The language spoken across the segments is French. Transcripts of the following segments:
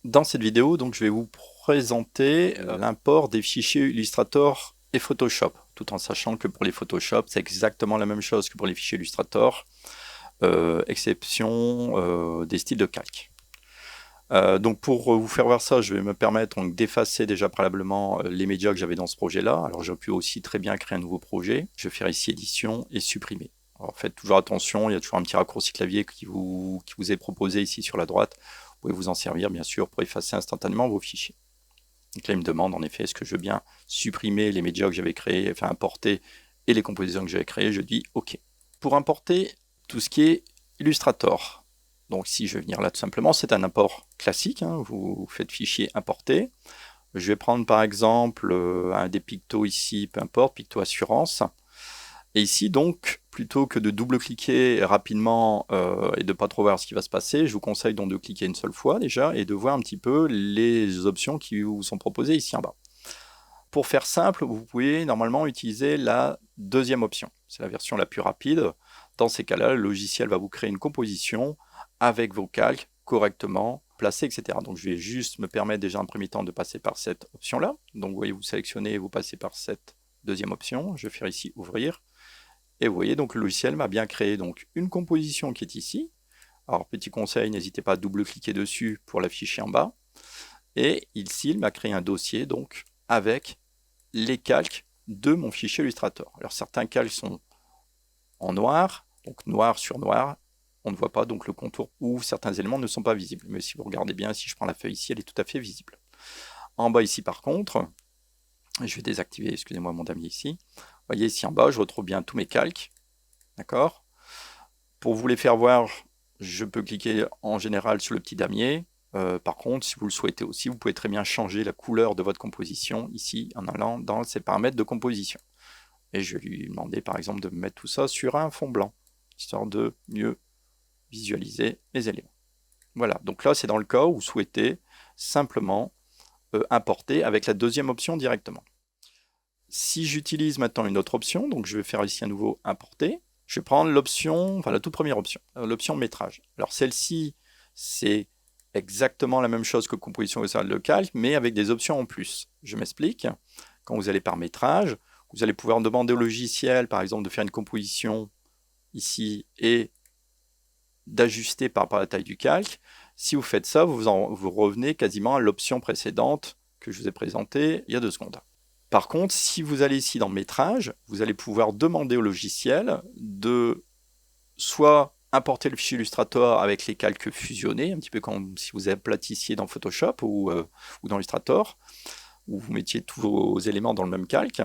Dans cette vidéo, donc, je vais vous présenter l'import des fichiers Illustrator et Photoshop, tout en sachant que pour les Photoshop, c'est exactement la même chose que pour les fichiers Illustrator, exception des styles de calque. Donc pour vous faire voir ça, je vais me permettre d'effacer déjà préalablement les médias que j'avais dans ce projet-là. Alors j'ai pu aussi très bien créer un nouveau projet. Je vais faire ici édition et supprimer. Alors faites toujours attention, il y a toujours un petit raccourci clavier qui vous est proposé ici sur la droite. Vous pouvez vous en servir bien sûr pour effacer instantanément vos fichiers. Donc là il me demande en effet est-ce que je veux bien supprimer les médias que j'avais créés, enfin importer et les compositions que j'avais créées. Je dis OK. Pour importer tout ce qui est Illustrator, donc si je vais venir là tout simplement, c'est un import classique, hein, vous faites fichier importer. Je vais prendre par exemple un des pictos ici, peu importe, picto assurance. Et ici donc, plutôt que de double-cliquer rapidement et de ne pas trop voir ce qui va se passer, je vous conseille donc de cliquer une seule fois déjà et de voir un petit peu les options qui vous sont proposées ici en bas. Pour faire simple, vous pouvez normalement utiliser la deuxième option. C'est la version la plus rapide. Dans ces cas-là, le logiciel va vous créer une composition avec vos calques correctement placés, etc. Donc je vais juste me permettre déjà en premier temps de passer par cette option-là. Donc vous voyez, vous sélectionnez et vous passez par cette deuxième option. Je vais faire ici ouvrir. Et vous voyez, donc le logiciel m'a bien créé donc une composition qui est ici. Alors petit conseil, n'hésitez pas à double-cliquer dessus pour l'afficher en bas. Et ici, il m'a créé un dossier donc avec les calques de mon fichier Illustrator. Alors certains calques sont en noir, donc noir sur noir, on ne voit pas donc le contour ou certains éléments ne sont pas visibles. Mais si vous regardez bien, si je prends la feuille ici, elle est tout à fait visible. En bas ici par contre, je vais désactiver, excusez-moi mon damier ici. Vous voyez ici en bas, je retrouve bien tous mes calques. D'accord. Pour vous les faire voir, je peux cliquer en général sur le petit damier. Par contre, si vous le souhaitez aussi, vous pouvez très bien changer la couleur de votre composition ici en allant dans ces paramètres de composition. Et je vais lui demander par exemple de mettre tout ça sur un fond blanc, histoire de mieux visualiser les éléments. Voilà, donc là c'est dans le cas où vous souhaitez simplement importer avec la deuxième option directement. Si j'utilise maintenant une autre option, donc je vais faire ici à nouveau importer, je vais prendre l'option, enfin la toute première option, l'option métrage. Alors celle-ci, c'est exactement la même chose que composition au sein de calque, mais avec des options en plus. Je m'explique. Quand vous allez par métrage, vous allez pouvoir demander au logiciel, par exemple, de faire une composition ici et d'ajuster par rapport à la taille du calque. Si vous faites ça, vous revenez quasiment à l'option précédente que je vous ai présentée il y a 2 secondes. Par contre, si vous allez ici dans métrage, vous allez pouvoir demander au logiciel de soit importer le fichier Illustrator avec les calques fusionnés, un petit peu comme si vous aplatissiez dans Photoshop ou dans Illustrator, où vous mettiez tous vos éléments dans le même calque,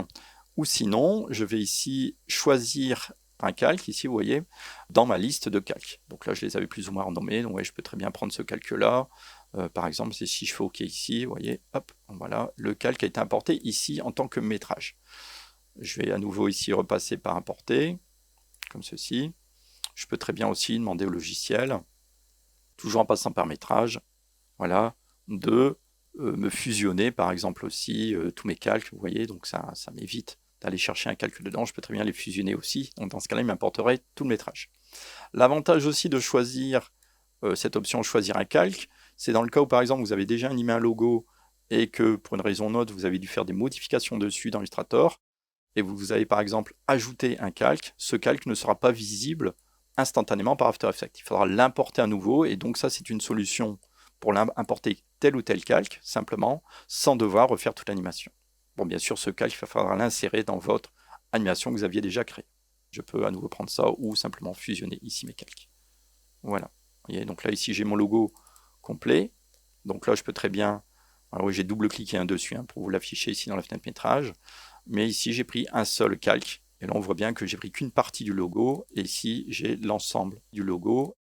ou sinon, je vais ici choisir un calque, ici vous voyez, dans ma liste de calques. Donc là, je les avais plus ou moins renommés, donc ouais, je peux très bien prendre ce calque-là. Par exemple, si je fais OK ici, vous voyez, hop, voilà, le calque a été importé ici en tant que métrage. Je vais à nouveau ici repasser par importer, comme ceci. Je peux très bien aussi demander au logiciel, toujours en passant par métrage, voilà, de me fusionner par exemple aussi tous mes calques, vous voyez, donc ça m'évite d'aller chercher un calque dedans, je peux très bien les fusionner aussi, donc dans ce cas-là, il m'importerait tout le métrage. L'avantage aussi de choisir cette option choisir un calque, c'est dans le cas où par exemple vous avez déjà animé un logo et que pour une raison ou une autre, vous avez dû faire des modifications dessus dans Illustrator, et vous avez par exemple ajouté un calque, ce calque ne sera pas visible instantanément par After Effects. Il faudra l'importer à nouveau, et donc ça c'est une solution pour importer tel ou tel calque, simplement, sans devoir refaire toute l'animation. Bon, bien sûr, ce calque, il va falloir l'insérer dans votre animation que vous aviez déjà créée. Je peux à nouveau prendre ça, ou simplement fusionner ici mes calques. Voilà. Vous voyez, donc là, ici, j'ai mon logo complet. Donc là, je peux très bien... Alors oui, j'ai double-cliqué dessus pour vous l'afficher ici dans la fenêtre métrage. Mais ici, j'ai pris un seul calque. Et là, on voit bien que j'ai pris qu'une partie du logo. Et ici, j'ai l'ensemble du logo